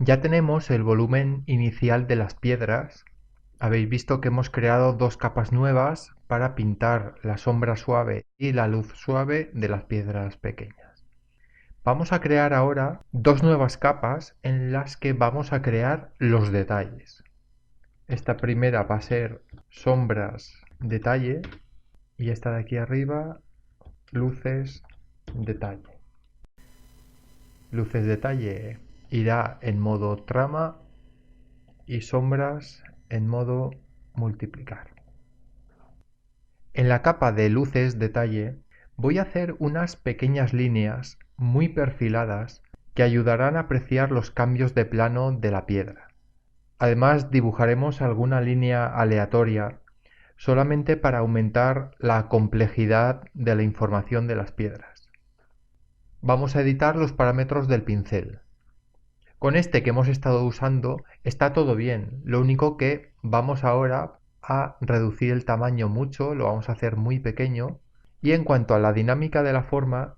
Ya tenemos el volumen inicial de las piedras. Habéis visto que hemos creado dos capas nuevas para pintar la sombra suave y la luz suave de las piedras pequeñas. Vamos a crear ahora dos nuevas capas en las que vamos a crear los detalles. Esta primera va a ser sombras detalle y esta de aquí arriba luces detalle. Luces detalle irá en modo trama y sombras en modo multiplicar. En la capa de luces detalle voy a hacer unas pequeñas líneas muy perfiladas que ayudarán a apreciar los cambios de plano de la piedra. Además dibujaremos alguna línea aleatoria solamente para aumentar la complejidad de la información de las piedras. Vamos a editar los parámetros del pincel. Con este que hemos estado usando está todo bien, lo único que vamos ahora a reducir el tamaño mucho, lo vamos a hacer muy pequeño, y en cuanto a la dinámica de la forma,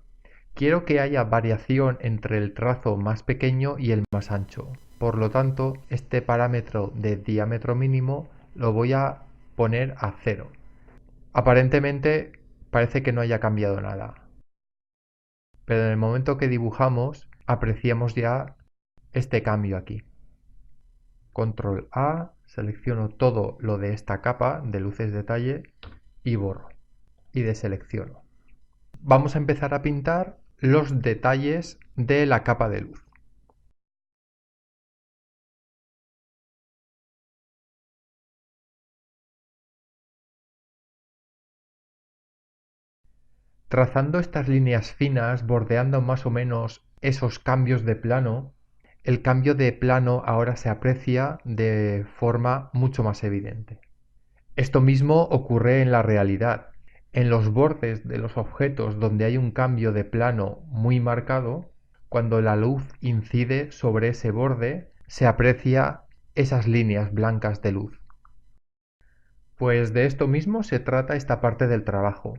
quiero que haya variación entre el trazo más pequeño y el más ancho. Por lo tanto, este parámetro de diámetro mínimo lo voy a poner a 0. Aparentemente parece que no haya cambiado nada, pero en el momento que dibujamos apreciamos ya este cambio aquí. Control A, selecciono todo lo de esta capa de luces detalle y borro y deselecciono. Vamos a empezar a pintar los detalles de la capa de luz. Trazando estas líneas finas, bordeando más o menos esos cambios de plano, el cambio de plano ahora se aprecia de forma mucho más evidente. Esto mismo ocurre en la realidad. En los bordes de los objetos donde hay un cambio de plano muy marcado, cuando la luz incide sobre ese borde, se aprecia esas líneas blancas de luz. Pues de esto mismo se trata esta parte del trabajo.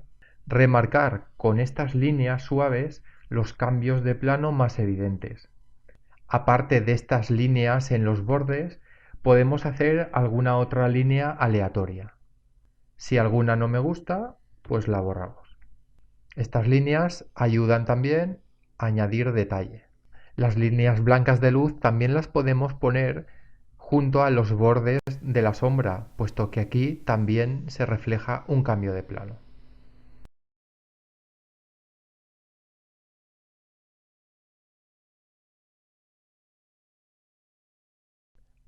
Remarcar con estas líneas suaves los cambios de plano más evidentes. Aparte de estas líneas en los bordes, podemos hacer alguna otra línea aleatoria. Si alguna no me gusta, pues la borramos. Estas líneas ayudan también a añadir detalle. Las líneas blancas de luz también las podemos poner junto a los bordes de la sombra, puesto que aquí también se refleja un cambio de plano.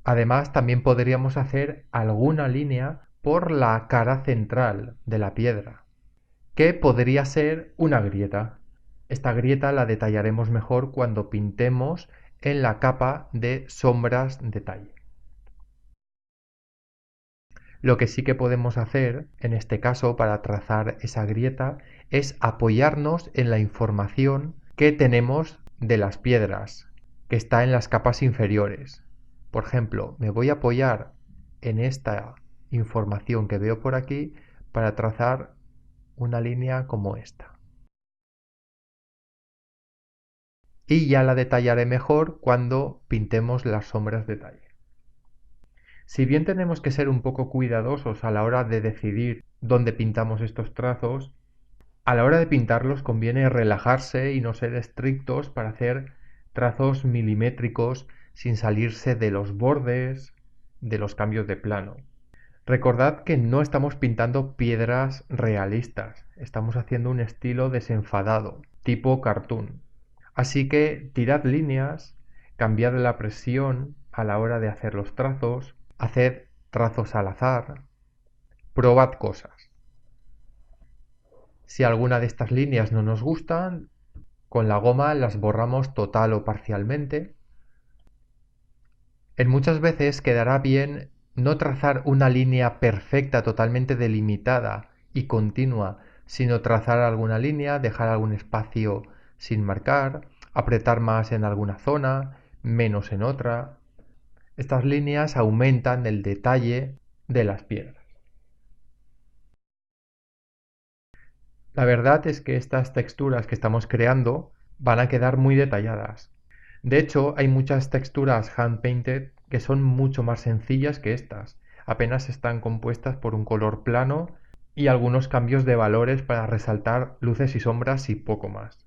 Además, también podríamos hacer alguna línea por la cara central de la piedra, que podría ser una grieta. Esta grieta la detallaremos mejor cuando pintemos en la capa de sombras detalle. Lo que sí que podemos hacer en este caso para trazar esa grieta es apoyarnos en la información que tenemos de las piedras, que está en las capas inferiores. Por ejemplo, me voy a apoyar en esta información que veo por aquí para trazar una línea como esta. Y ya la detallaré mejor cuando pintemos las sombras detalle. Si bien tenemos que ser un poco cuidadosos a la hora de decidir dónde pintamos estos trazos, a la hora de pintarlos conviene relajarse y no ser estrictos para hacer trazos milimétricos sin salirse de los bordes, de los cambios de plano. Recordad que no estamos pintando piedras realistas, estamos haciendo un estilo desenfadado, tipo cartoon. Así que tirad líneas, cambiad la presión a la hora de hacer los trazos, haced trazos al azar, probad cosas. Si alguna de estas líneas no nos gustan, con la goma las borramos total o parcialmente. En muchas veces quedará bien no trazar una línea perfecta, totalmente delimitada y continua, sino trazar alguna línea, dejar algún espacio sin marcar, apretar más en alguna zona, menos en otra. Estas líneas aumentan el detalle de las piedras. La verdad es que estas texturas que estamos creando van a quedar muy detalladas. De hecho, hay muchas texturas hand painted que son mucho más sencillas que estas. Apenas están compuestas por un color plano y algunos cambios de valores para resaltar luces y sombras y poco más.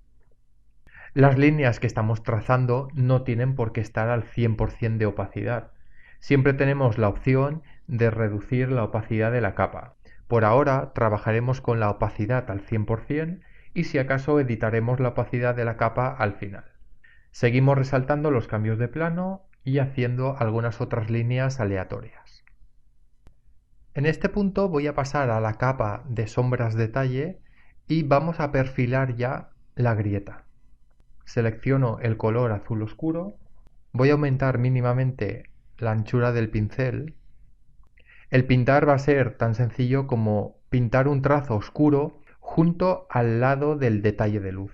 Las líneas que estamos trazando no tienen por qué estar al 100% de opacidad. Siempre tenemos la opción de reducir la opacidad de la capa. Por ahora trabajaremos con la opacidad al 100% y si acaso editaremos la opacidad de la capa al final. Seguimos resaltando los cambios de plano y haciendo algunas otras líneas aleatorias. En este punto voy a pasar a la capa de sombras detalle y vamos a perfilar ya la grieta. Selecciono el color azul oscuro, voy a aumentar mínimamente la anchura del pincel. El pintar va a ser tan sencillo como pintar un trazo oscuro junto al lado del detalle de luz.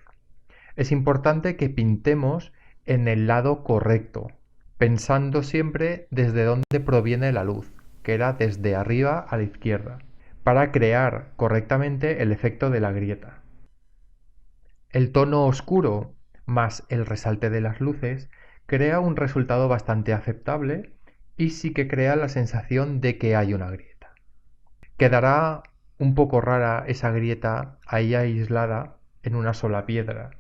Es importante que pintemos en el lado correcto, pensando siempre desde dónde proviene la luz, que era desde arriba a la izquierda, para crear correctamente el efecto de la grieta. El tono oscuro más el resalte de las luces crea un resultado bastante aceptable y sí que crea la sensación de que hay una grieta. Quedará un poco rara esa grieta ahí aislada en una sola piedra.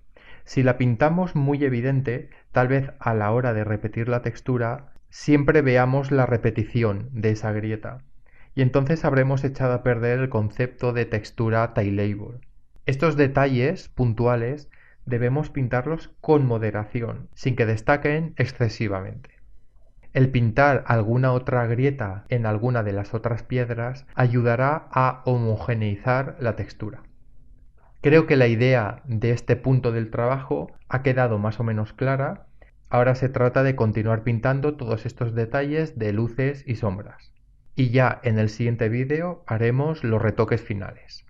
Si la pintamos muy evidente, tal vez a la hora de repetir la textura siempre veamos la repetición de esa grieta y entonces habremos echado a perder el concepto de textura tailable. Estos detalles puntuales debemos pintarlos con moderación, sin que destaquen excesivamente. El pintar alguna otra grieta en alguna de las otras piedras ayudará a homogeneizar la textura. Creo que la idea de este punto del trabajo ha quedado más o menos clara. Ahora se trata de continuar pintando todos estos detalles de luces y sombras. Y ya en el siguiente vídeo haremos los retoques finales.